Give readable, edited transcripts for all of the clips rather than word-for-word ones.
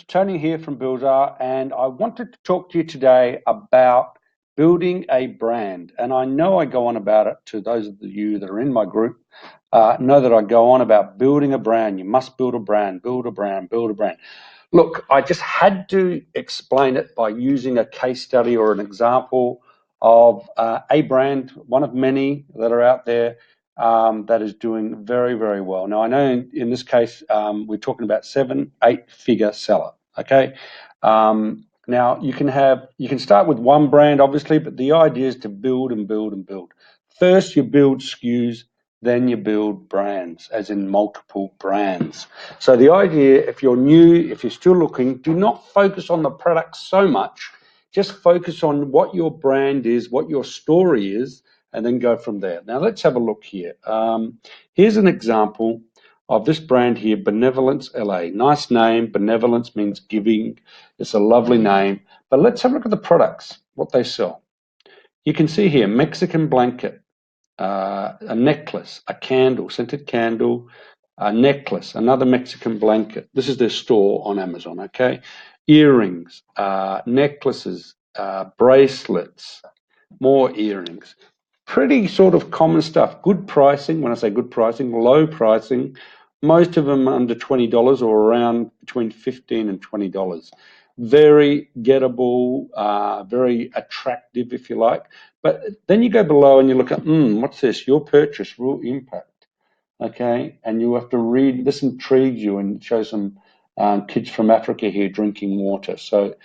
Tony here from Bilzar, and I wanted to talk to you today about building a brand. And I know I go on about it to those of you that are in my group, know that I go on about building a brand. You must build a brand, build a brand, build a brand. Look, I just had to explain it by using a case study or an example of a brand, one of many that are out there, that is doing very, very well. Now, I know in this case, we're talking about 7-8 figure seller, okay? Now, you can start with one brand, obviously, but the idea is to build and build and build. First, you build SKUs, then you build brands, as in multiple brands. So the idea, if you're new, if you're still looking, do not focus on the product so much. Just focus on what your brand is, what your story is, and then go from there. Now, let's have a look here. Here's an example of this brand here, Benevolence LA. Nice name. Benevolence means giving. It's a lovely name. But let's have a look at the products, what they sell. You can see here, Mexican blanket, a necklace, a candle, scented candle, a necklace, another Mexican blanket. This is their store on Amazon, okay? Earrings, necklaces, bracelets, more earrings. Pretty sort of common stuff. Good pricing. When I say good pricing, low pricing. Most of them under $20 or around between $15 and $20. Very gettable, very attractive, if you like. But then you go below and you look at, what's this? Your purchase will impact. Okay, and you have to read. This intrigues you and shows some kids from Africa here drinking water. So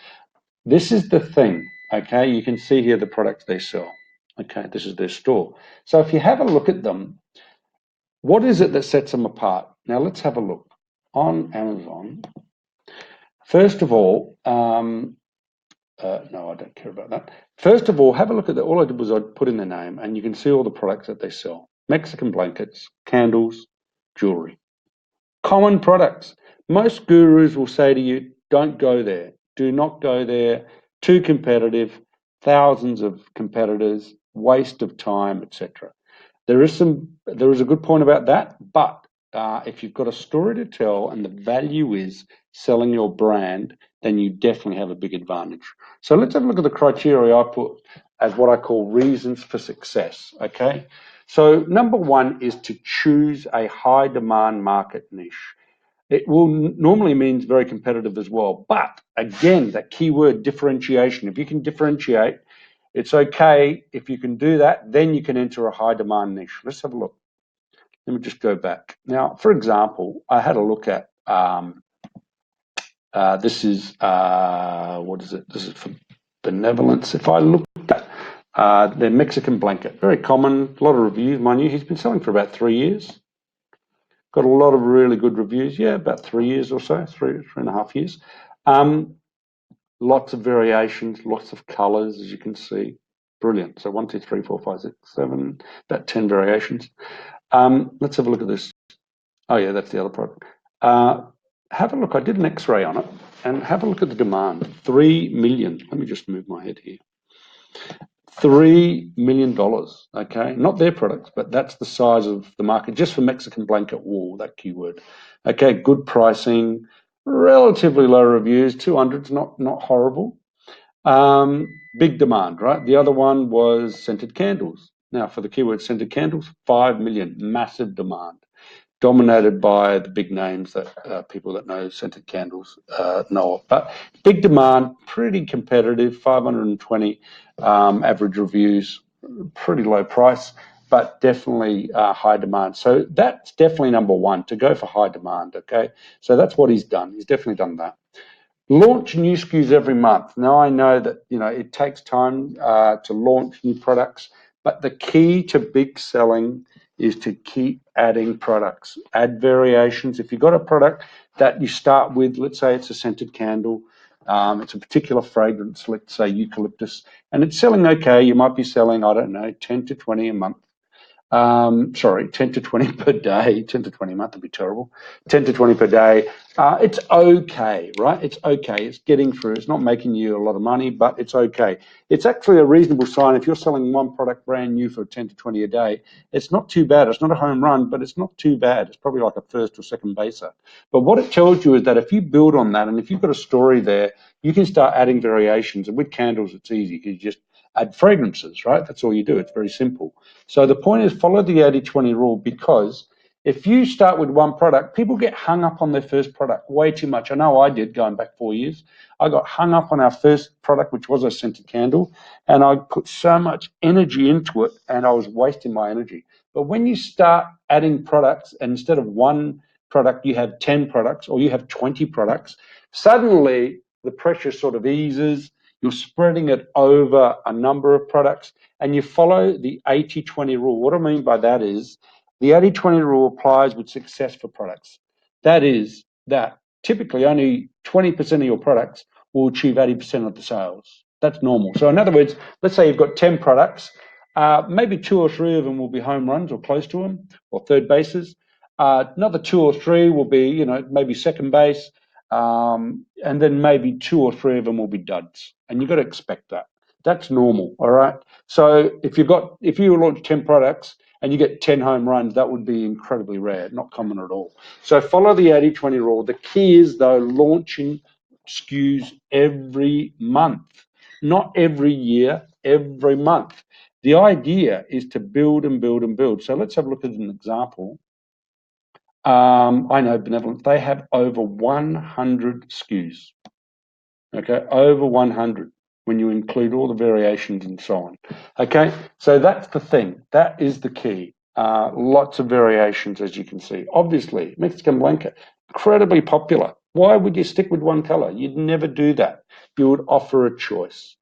this is the thing. Okay, you can see here the products they sell. Okay, this is their store. So if you have a look at them, what is it that sets them apart? Now let's have a look on Amazon. First of all, no, I don't care about that. First of all, have a look at all I did was I put in the name, and you can see all the products that they sell. Mexican blankets, candles, jewelry. Common products. Most gurus will say to you, don't go there. Do not go there. Too competitive. Thousands of competitors. Waste of time, etc. There is a good point about that, but if you've got a story to tell and the value is selling your brand, then you definitely have a big advantage. So let's have a look at the criteria I put as what I call reasons for success, okay? So number one is to choose a high demand market niche. It will normally means very competitive as well. But again, that keyword differentiation, if you can differentiate, it's okay. If you can do that, then you can enter a high demand niche. Let's have a look. Let me just go back. Now, for example, I had a look at, this is, what is it? This is for Benevolence. If I look at their Mexican blanket, very common, a lot of reviews. Mind you, he's been selling for about 3 years. Got a lot of really good reviews. Yeah, about 3 years or so, three and a half years. Lots of variations, lots of colors, as you can see. Brilliant. So 1, 2, 3, 4, 5, 6, 7, about 10 variations. Let's have a look at this. Oh yeah, that's the other product. Have a look. I did an X-ray on it, and have a look at the demand. 3 million. Let me just move my head here. $3 million. Okay, not their products, but that's the size of the market just for Mexican blanket wool. That keyword. Okay, good pricing, relatively low reviews. 200's not horrible. Big demand, right? The other one was scented candles. Now, for the keyword scented candles, 5 million, massive demand, dominated by the big names that people that know scented candles know of. But big demand, pretty competitive, 520 average reviews, pretty low price, but definitely high demand. So that's definitely number one, to go for high demand, okay? So that's what he's done. He's definitely done that. Launch new SKUs every month. Now, I know that it takes time to launch new products, but the key to big selling is to keep adding products, add variations. If you've got a product that you start with, let's say it's a scented candle, it's a particular fragrance, let's say eucalyptus, and it's selling okay, you might be selling, I don't know, 10 to 20 a month. Sorry, 10 to 20 per day, 10 to 20 a month would be terrible. 10 to 20 per day. It's okay, right? It's okay. It's getting through. It's not making you a lot of money, but it's okay. It's actually a reasonable sign. If you're selling one product brand new for 10 to 20 a day, it's not too bad. It's not a home run, but it's not too bad. It's probably like a first or second baser. But what it tells you is that if you build on that and if you've got a story there, you can start adding variations. And with candles, it's easy because you just add fragrances, right? That's all you do. It's very simple. So the point is follow the 80-20 rule, because if you start with one product, people get hung up on their first product way too much. I know I did going back 4 years. I got hung up on our first product, which was a scented candle, and I put so much energy into it and I was wasting my energy. But when you start adding products, and instead of one product, you have 10 products or you have 20 products, suddenly the pressure sort of eases. You're spreading it over a number of products and you follow the 80-20 rule. What I mean by that is the 80-20 rule applies with success for products. That is that typically only 20% of your products will achieve 80% of the sales. That's normal. So in other words, let's say you've got 10 products, maybe 2 or 3 of them will be home runs or close to them or third bases. Another 2 or 3 will be, maybe second base. And then maybe 2 or 3 of them will be duds. And you've got to expect that. That's normal, all right? So if you launch 10 products and you get 10 home runs, that would be incredibly rare, not common at all. So follow the 80-20 rule. The key is, though, launching SKUs every month, not every year, every month. The idea is to build and build and build. So let's have a look at an example. I know Benevolence, they have over 100 SKUs. Okay, over 100 when you include all the variations and so on. Okay, so that's the thing. That is the key. Lots of variations, as you can see. Obviously, Mexican blanket, incredibly popular. Why would you stick with one color? You'd never do that. You would offer a choice,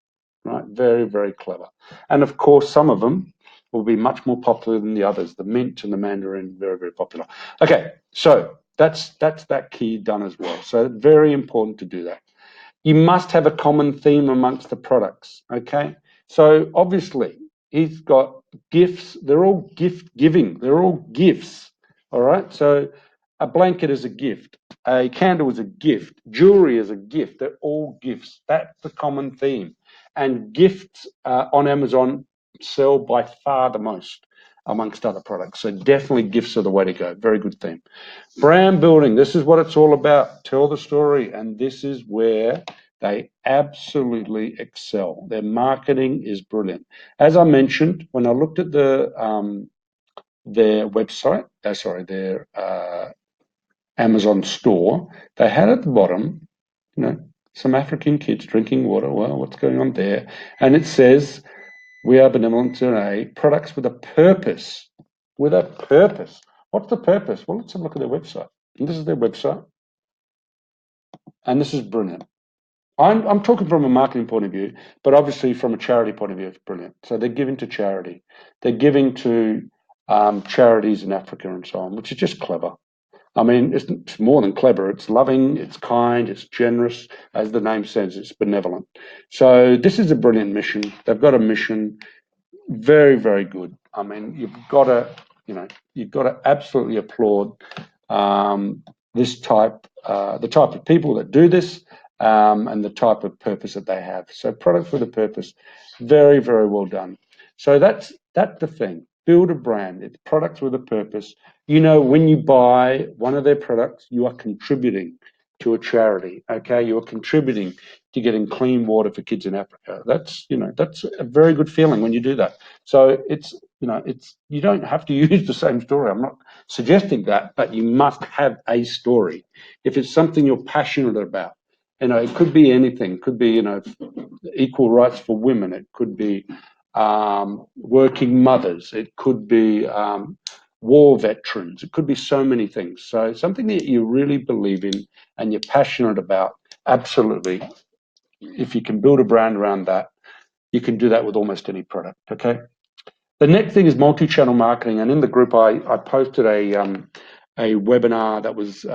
right? Very, very clever. And of course, some of them will be much more popular than the others. The mint and the mandarin, very, very popular. Okay, so that's that key done as well. So very important to do that. You must have a common theme amongst the products, okay? So obviously, he's got gifts. They're all gift giving. They're all gifts, all right? So a blanket is a gift. A candle is a gift. Jewelry is a gift. They're all gifts. That's the common theme. And gifts on Amazon sell by far the most amongst other products. So definitely gifts are the way to go. Very good theme. Brand building, this is what it's all about. Tell the story, and this is where they absolutely excel. Their marketing is brilliant. As I mentioned, when I looked at their website, their Amazon store, they had at the bottom, some African kids drinking water. Well, what's going on there? And it says, we are Benevolence products with a purpose. With a purpose. What's the purpose? Well, let's have a look at their website. And this is their website. And this is brilliant. I'm talking from a marketing point of view, but obviously from a charity point of view, it's brilliant. So they're giving to charity. They're giving to charities in Africa and so on, which is just clever. I mean, it's more than clever. It's loving, it's kind, it's generous. As the name says, it's benevolent. So this is a brilliant mission. They've got a mission. Very, very good. I mean, you've got to absolutely applaud the type of people that do this, and the type of purpose that they have. So products with a purpose, very, very well done. So that's the thing. Build a brand. It's products with a purpose. When you buy one of their products, you are contributing to a charity. Okay, you are contributing to getting clean water for kids in Africa. That's a very good feeling when you do that. So you don't have to use the same story. I'm not suggesting that, but you must have a story. If it's something you're passionate about, it could be anything. It could be equal rights for women. It could be working mothers. It could be war veterans. It could be so many things. So something that you really believe in and you're passionate about, absolutely. If you can build a brand around that, you can do that with almost any product, okay? The next thing is multi-channel marketing. And in the group, I posted a webinar that was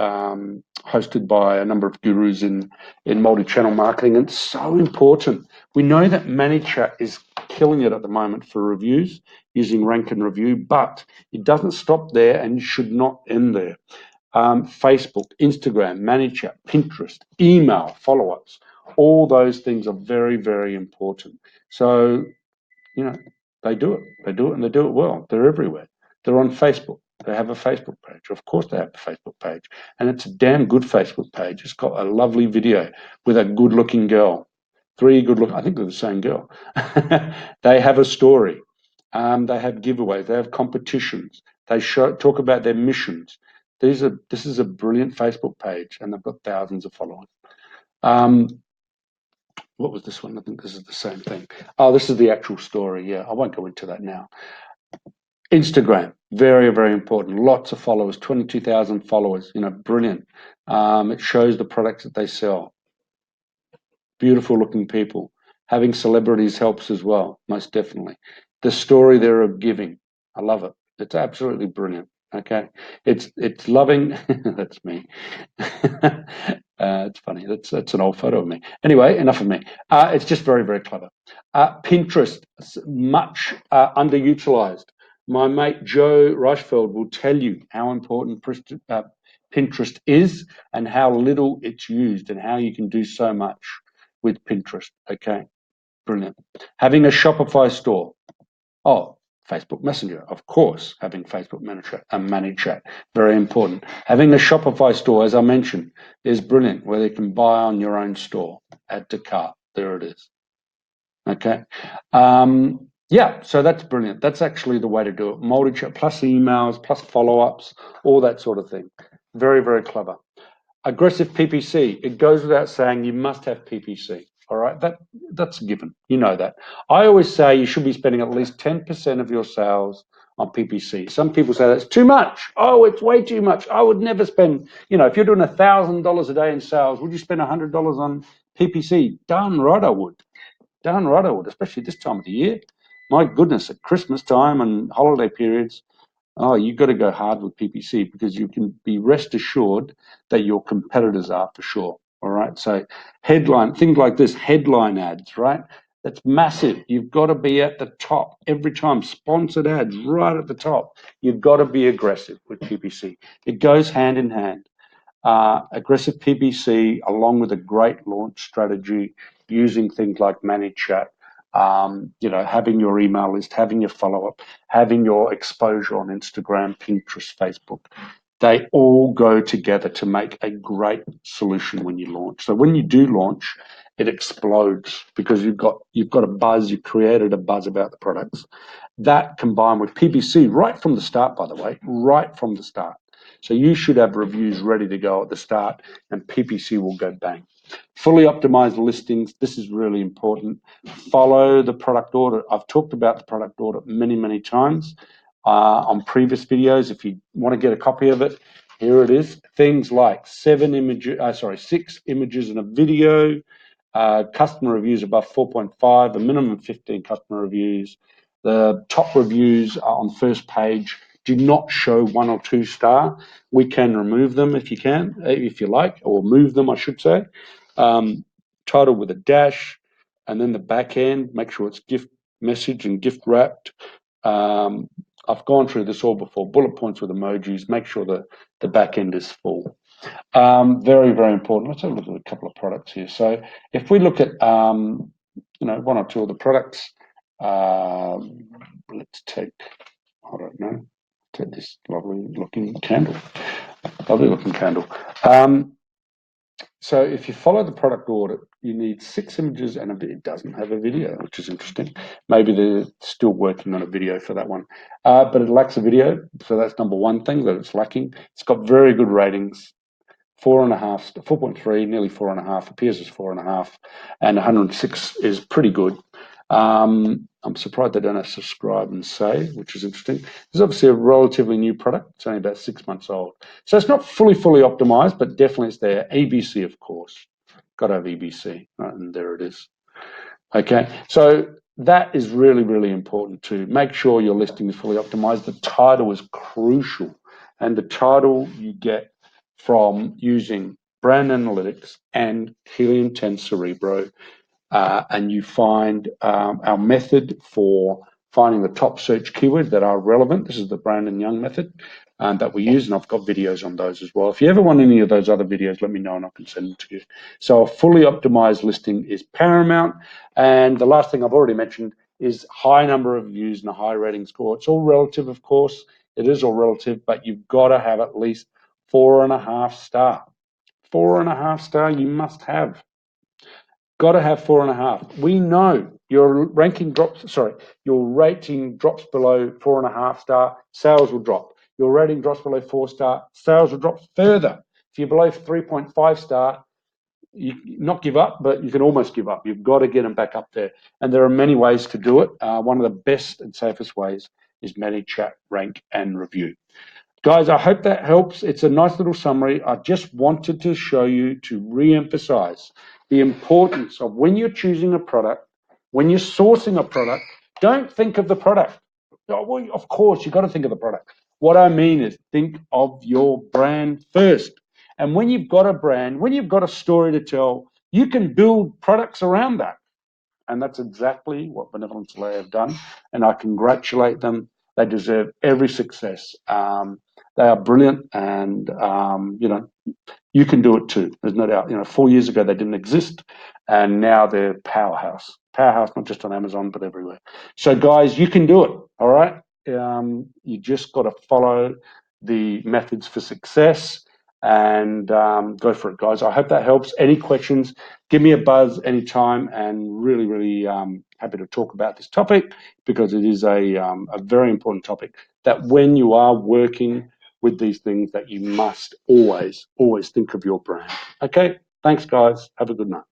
hosted by a number of gurus in multi-channel marketing. And it's so important. We know that ManyChat is killing it at the moment for reviews using Rank and Review, but it doesn't stop there and should not end there. Facebook, Instagram, ManyChat, Pinterest, email, follow-ups, all those things are very, very important. So, they do it. They do it and they do it well. They're everywhere. They're on Facebook. They have a Facebook page. Of course they have a Facebook page. And it's a damn good Facebook page. It's got a lovely video with a good-looking girl. Three good-looking, I think they're the same girl. They have a story. They have giveaways. They have competitions. They talk about their missions. This is a brilliant Facebook page, and they've got thousands of followers. What was this one? I think this is the same thing. Oh, this is the actual story. Yeah, I won't go into that now. Instagram, very, very important. Lots of followers, 22,000 followers. Brilliant. It shows the products that they sell. Beautiful looking people. Having celebrities helps as well, most definitely. The story there of giving, I love it. It's absolutely brilliant. Okay, it's loving. That's me. It's funny. That's an old photo of me. Anyway, enough of me. It's just very, very clever. Pinterest, much underutilized. My mate Joe Reichfeld will tell you how important Pinterest is and how little it's used and how you can do so much with Pinterest. Okay, brilliant. Having a Shopify store. Oh, Facebook Messenger, of course, having Facebook Manage Chat, very important. Having a Shopify store, as I mentioned, is brilliant, where you can buy on your own store, add to cart, there it is. Okay. Yeah, so that's brilliant. That's actually the way to do it. Multi-chat plus emails, plus follow-ups, all that sort of thing. Very, very clever. Aggressive PPC. It goes without saying you must have PPC. All right, that's a given. You know that. I always say you should be spending at least 10% of your sales on PPC. Some people say that's too much. Oh, it's way too much. I would never spend. If you're doing $1,000 a day in sales, would you spend $100 on PPC? Darn right I would. Darn right I would, especially this time of the year. My goodness, at Christmas time and holiday periods, oh, you've got to go hard with PPC because you can be rest assured that your competitors are for sure. All right. So things like this, headline ads, right? That's massive. You've got to be at the top every time. Sponsored ads right at the top. You've got to be aggressive with PPC. It goes hand in hand. Aggressive PPC along with a great launch strategy using things like Managed Chat, having your email list, having your follow-up, having your exposure on Instagram, Pinterest, Facebook. They all go together to make a great solution when you launch. So when you do launch, it explodes because you've got a buzz, you've created a buzz about the products. That combined with PPC right from the start, by the way, right from the start. So you should have reviews ready to go at the start and PPC will go bang. Fully optimized listings. This is really important. Follow the product audit. I've talked about the product audit many, many times on previous videos. If you want to get a copy of it, here it is. Things like 6 images in a video, customer reviews above 4.5, a minimum of 15 customer reviews. The top reviews are on first page. Do not show 1 or 2 star. We can remove them if you like, or move them, I should say. Title with a dash, and then the back end, make sure it's gift message and gift wrapped. I've gone through this all before. Bullet points with emojis. Make sure that the back end is full. Very, very important. Let's have a look at a couple of products here. So if we look at 1 or 2 of the products, let's take, I don't know, take this lovely looking candle. Lovely looking candle. So if you follow the product audit, you need 6 images and it doesn't have a video, which is interesting. Maybe they're still working on a video for that one. But it lacks a video, so that's number one thing that it's lacking. It's got very good ratings. 4.5, 4.3, nearly 4.5, appears as 4.5, and 106 is pretty good. I'm surprised they don't have subscribe and say, which is interesting. This is obviously a relatively new product. It's only about 6 months old. So it's not fully optimized, but definitely it's there. ABC, of course. Got to have EBC, right? And there it is. Okay, so that is really, really important too. Make sure your listing is fully optimized. The title is crucial. And the title you get from using brand analytics and Helium 10 Cerebro and you find our method for finding the top search keywords that are relevant. This is the Brandon Young method that we use, and I've got videos on those as well. If you ever want any of those other videos, let me know and I can send them to you. So a fully optimized listing is paramount. And the last thing I've already mentioned is high number of views and a high rating score. It's all relative, of course. It is all relative, but you've got to have at least 4.5 star. 4.5 star you must have. Got to have 4.5. We know your rating drops below 4.5 star, sales will drop. Your rating drops below 4 star, sales will drop further. If you're below 3.5 star, you not give up, but you can almost give up. You've got to get them back up there. And there are many ways to do it. One of the best and safest ways is ManyChat, rank, and review. Guys, I hope that helps. It's a nice little summary. I just wanted to show you to re-emphasize the importance of when you're choosing a product, when you're sourcing a product, don't think of the product. Well, of course, you've got to think of the product. What I mean is think of your brand first. And when you've got a brand, when you've got a story to tell, you can build products around that. And that's exactly what Benevolence have done. And I congratulate them. They deserve every success. They are brilliant, and you can do it too. There's no doubt. 4 years ago they didn't exist, and now they're powerhouse. Powerhouse, not just on Amazon but everywhere. So, guys, you can do it. All right. You just got to follow the methods for success and go for it, guys. I hope that helps. Any questions? Give me a buzz anytime, and really, really happy to talk about this topic because it is a very important topic. That when you are working with these things, that you must always think of your brand. Okay, thanks guys. Have a good night.